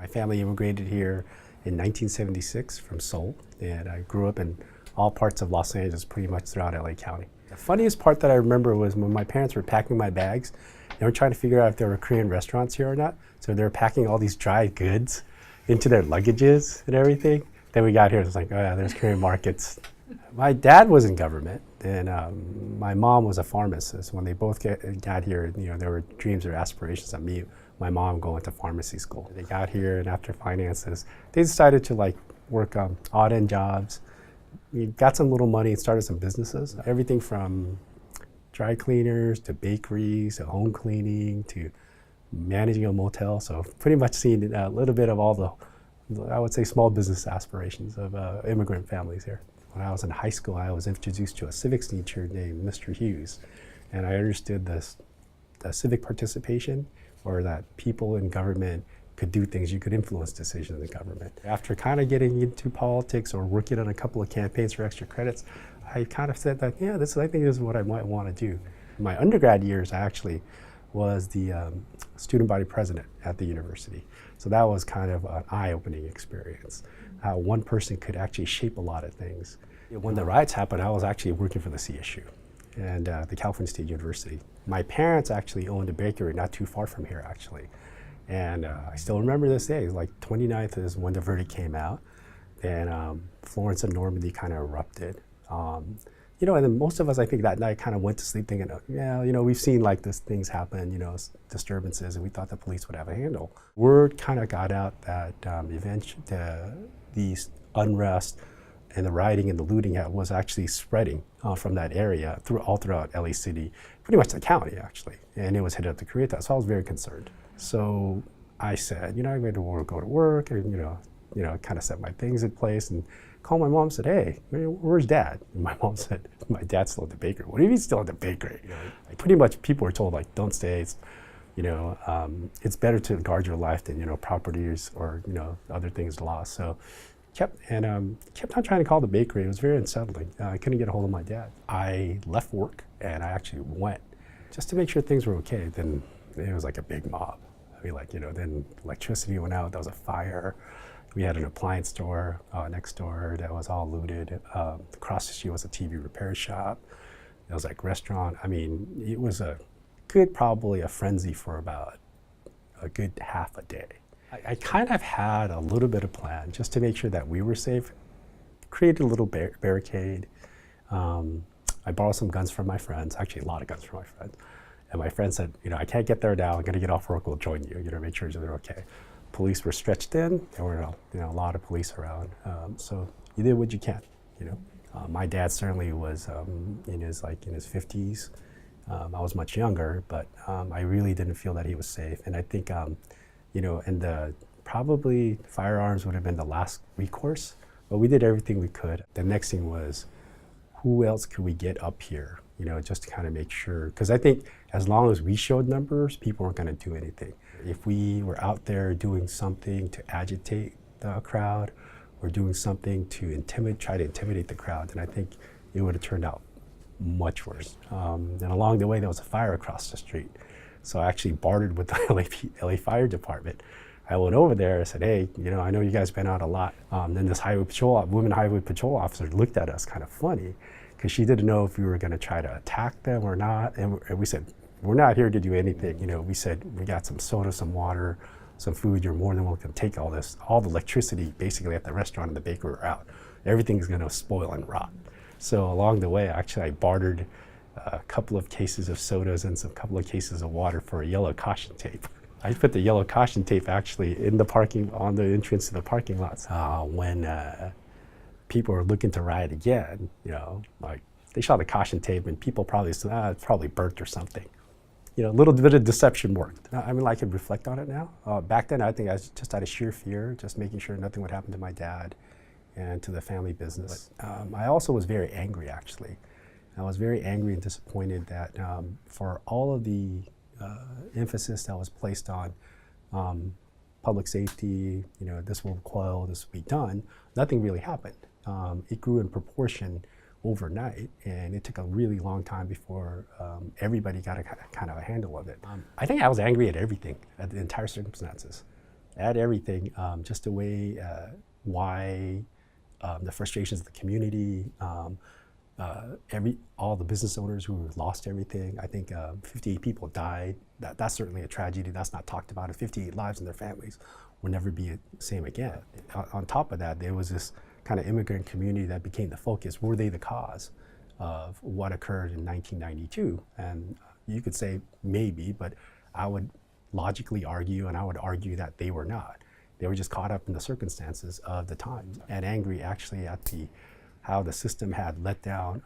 My family immigrated here in 1976 from Seoul, and I grew up in all parts of Los Angeles, pretty much throughout LA County. The funniest part that I remember was when my parents were packing my bags. They were trying to figure out if there were Korean restaurants here or not. So they were packing all these dry goods into their luggages and everything. Then we got here, it was like, oh yeah, there's Korean markets. My dad was in government, and my mom was a pharmacist. When they both got here, there were dreams or aspirations of me, my mom going to pharmacy school. They got here, and after finances, they decided to work odd-end jobs. We got some little money and started some businesses. Everything from dry cleaners to bakeries to home cleaning to managing a motel. So pretty much seen a little bit of all the, I would say, small business aspirations of immigrant families here. When I was in high school, I was introduced to a civics teacher named Mr. Hughes, and I understood the civic participation, or that people in government could do things, you could influence decisions in government. After kind of getting into politics or working on a couple of campaigns for extra credits, I kind of said that, yeah, I think this is what I might want to do. In my undergrad years, I actually was the student body president at the university. So that was kind of an eye-opening experience, how one person could actually shape a lot of things. When the riots happened, I was actually working for the SaIGu and the California State University. My parents actually owned a bakery not too far from here, actually. And I still remember this day. It was like 29th is when the verdict came out, and Florence and Normandy kind of erupted. And then most of us, I think, that night kind of went to sleep thinking, yeah, we've seen these things happen, disturbances, and we thought the police would have a handle. Word kind of got out that these unrest and the rioting and the looting was actually spreading from that area all throughout LA City, pretty much the county, actually, and it was headed up to Koreatown, so I was very concerned. So I said, I'm going to go to work, and kind of set my things in place, and called my mom and said, hey, where's Dad? And my mom said, my dad's still at the bakery. What do you mean still at the bakery? Pretty much people were told, don't stay. It's better to guard your life than, properties or, other things lost. So kept on trying to call the bakery. It was very unsettling. I couldn't get a hold of my dad. I left work and I actually went just to make sure things were okay. Then it was like a big mob. Then electricity went out, there was a fire. We had an appliance store next door that was all looted. Across the street was a TV repair shop. There was restaurant. It was probably a frenzy for about a good half a day. I kind of had a little bit of plan just to make sure that we were safe. Created a little barricade. I borrowed some guns from my friends, actually a lot of guns from my friends. And my friend said, I can't get there now, I'm gonna get off work, we'll join you, make sure they're okay. Police were stretched in, there were a lot of police around. So you did what you can, My dad certainly was in his 50s. I was much younger, but I really didn't feel that he was safe. And I think, and probably firearms would have been the last recourse, but we did everything we could. The next thing was, who else could we get up here? Just to kind of make sure, because I think as long as we showed numbers, people weren't going to do anything. If we were out there doing something to agitate the crowd or doing something to try to intimidate the crowd, then I think it would have turned out much worse. And along the way, there was a fire across the street. So I actually bartered with the LA Fire Department. I went over there and said, hey, I know you guys been out a lot. Then this women highway patrol officer looked at us kind of funny, because she didn't know if we were going to try to attack them or not. And we said, we're not here to do anything. We said, we got some soda, some water, some food. You're more than welcome to take all this. All the electricity basically at the restaurant and the bakery are out. Everything's going to spoil and rot. So along the way, actually, I bartered a couple of cases of sodas and some couple of cases of water for a yellow caution tape. I put the yellow caution tape actually on the entrance to the parking lots. When people were looking to riot again, they saw the caution tape and people probably said, it's probably burnt or something. A little bit of deception worked. I could reflect on it now. Back then, I think I was just out of sheer fear, just making sure nothing would happen to my dad and to the family business. I also was very angry, actually. I was very angry and disappointed that for all of the emphasis that was placed on public safety, this will quell, this will be done, nothing really happened. It grew in proportion overnight, and it took a really long time before everybody got a kind of a handle of it. I think I was angry at everything, at the entire circumstances. add everything, just the way why the frustrations of the community, all the business owners who lost everything. I think 58 people died. That's certainly a tragedy. That's not talked about. 58 lives and their families will never be the same again. On top of that, there was this kind of immigrant community that became the focus. Were they the cause of what occurred in 1992? And you could say maybe, but I would logically argue, and I would argue that they were not. They were just caught up in the circumstances of the time and angry actually at how the system had let down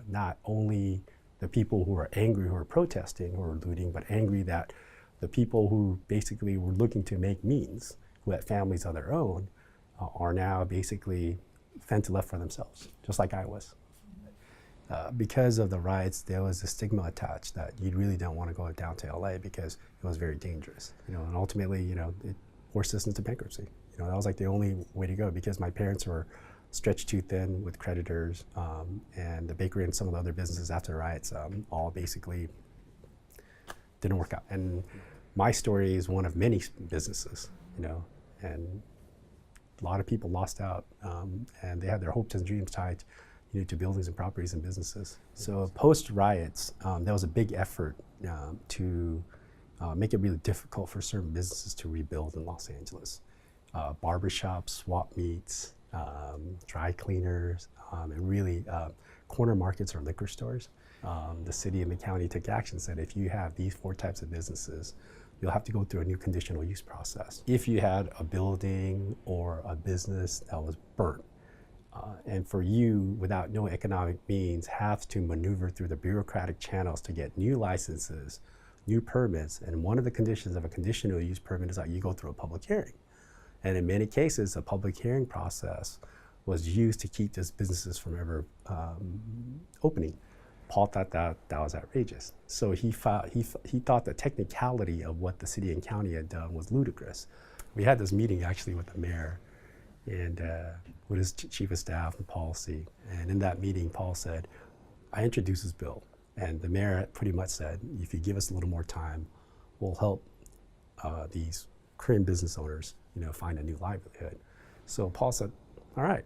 not only the people who were angry, who were protesting, who were looting, but angry that the people who basically were looking to make means, who had families of their own, are now basically fend left for themselves, just like I was. Because of the riots, there was a stigma attached that you really don't want to go down to LA because it was very dangerous. And ultimately, it forced us into bankruptcy. That was like the only way to go because my parents were stretched too thin with creditors, and the bakery and some of the other businesses after the riots all basically didn't work out. And my story is one of many businesses, and a lot of people lost out, and they had their hopes and dreams tied to buildings and properties and businesses. So post riots, there was a big effort to make it really difficult for certain businesses to rebuild in Los Angeles. Barbershops, swap meets, dry cleaners, and really corner markets or liquor stores. The city and the county took action, said if you have these 4 types of businesses, you'll have to go through a new conditional use process. If you had a building or a business that was burnt, and for you, without no economic means, have to maneuver through the bureaucratic channels to get new licenses, new permits, and one of the conditions of a conditional use permit is that you go through a public hearing. And in many cases, a public hearing process was used to keep these businesses from ever opening. Paul thought that was outrageous. So he thought the technicality of what the city and county had done was ludicrous. We had this meeting actually with the mayor and with his chief of staff and policy. And in that meeting, Paul said, I introduced this bill. And the mayor pretty much said, if you give us a little more time, we'll help these Korean business owners find a new livelihood. So Paul said, all right,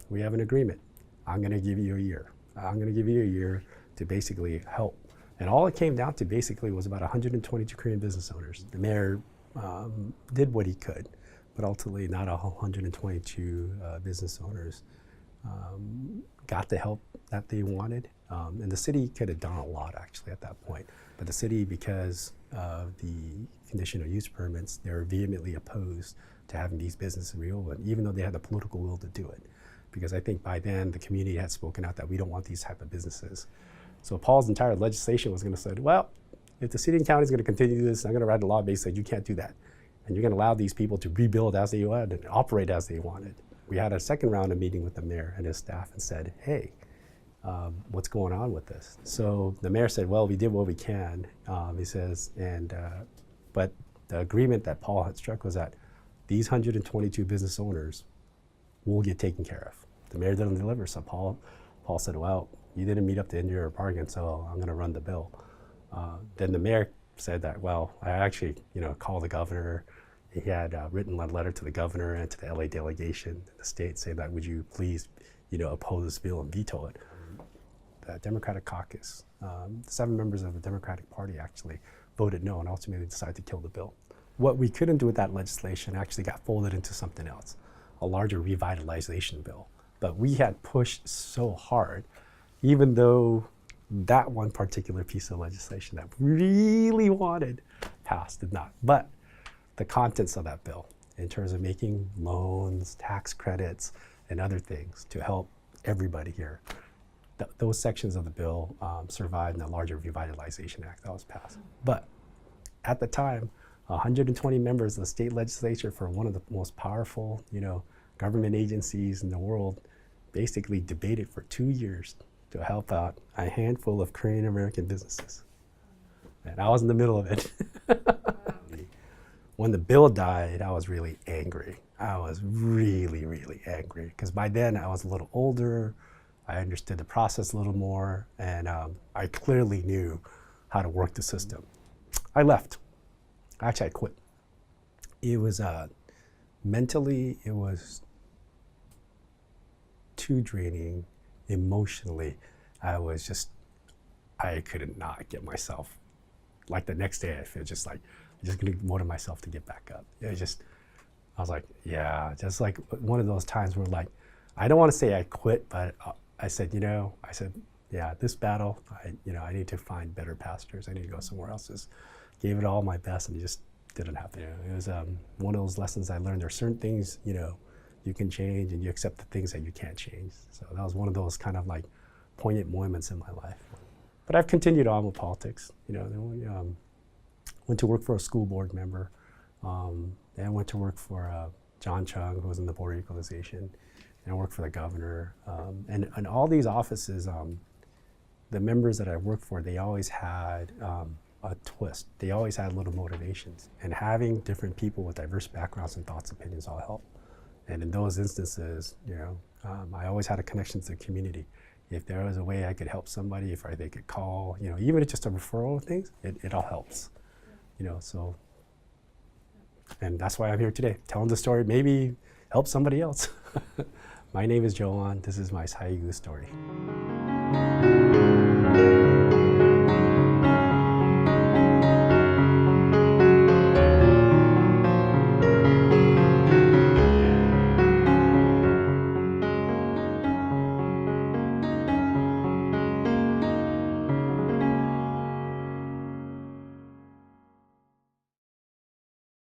we have an agreement. I'm going to give you a year. I'm going to give you a year to basically help. And all it came down to basically was about 122 Korean business owners. The mayor did what he could, but ultimately not 122 business owners got the help that they wanted. And the city could have done a lot actually at that point. But the city, because of the conditional use permits, they were vehemently opposed to having these businesses reopen, even though they had the political will to do it. Because I think by then the community had spoken out that we don't want these type of businesses. So Paul's entire legislation was going to say, well, if the city and county is going to continue this, I'm going to write a law basically said you can't do that. And you're going to allow these people to rebuild as they wanted and operate as they wanted. We had a second round of meeting with the mayor and his staff and said, hey, what's going on with this? So the mayor said, well, we did what we can. He says, but the agreement that Paul had struck was that these 122 business owners will get taken care of. The mayor didn't deliver, so Paul said, well, you didn't meet up to end your bargain, so I'm going to run the bill. Then the mayor said that, well, I actually, called the governor. He had written a letter to the governor and to the LA delegation in the state saying that, would you please, oppose this bill and veto it? The Democratic caucus, 7 members of the Democratic Party actually voted no and ultimately decided to kill the bill. What we couldn't do with that legislation actually got folded into something else, a larger revitalization bill. But we had pushed so hard, even though that one particular piece of legislation that we really wanted passed did not. But the contents of that bill, in terms of making loans, tax credits, and other things to help everybody here, those sections of the bill survived in the larger Revitalization Act that was passed. But at the time, 120 members of the state legislature for one of the most powerful, government agencies in the world basically debated for 2 years to help out a handful of Korean American businesses. And I was in the middle of it. When the bill died, I was really angry. I was really, really angry because by then I was a little older. I understood the process a little more, and I clearly knew how to work the system. I left. Actually, I quit. It was Mentally, it was too draining. Emotionally, I could not get myself, like the next day I feel just like, I'm just gonna motivate myself to get back up. I was like, yeah, just like one of those times where like, I don't want to say I quit, but I said, yeah, this battle, I need to find better pastures. I need to go somewhere else. Just gave it all my best, and it just didn't happen. It was one of those lessons I learned. There are certain things, you can change, and you accept the things that you can't change. So that was one of those kind of like poignant moments in my life. But I've continued on with politics. Went to work for a school board member. Then went to work for John Chung, who was in the Board of Equalization. And I worked for the governor. And all these offices, the members that I worked for, they always had a twist. They always had little motivations. And having different people with diverse backgrounds and thoughts, opinions all help. And in those instances, I always had a connection to the community. If there was a way I could help somebody, if they could call, even if it's just a referral of things, it all helps. So, and that's why I'm here today, telling the story, maybe help somebody else. My name is Joan. This is my SaIGu story.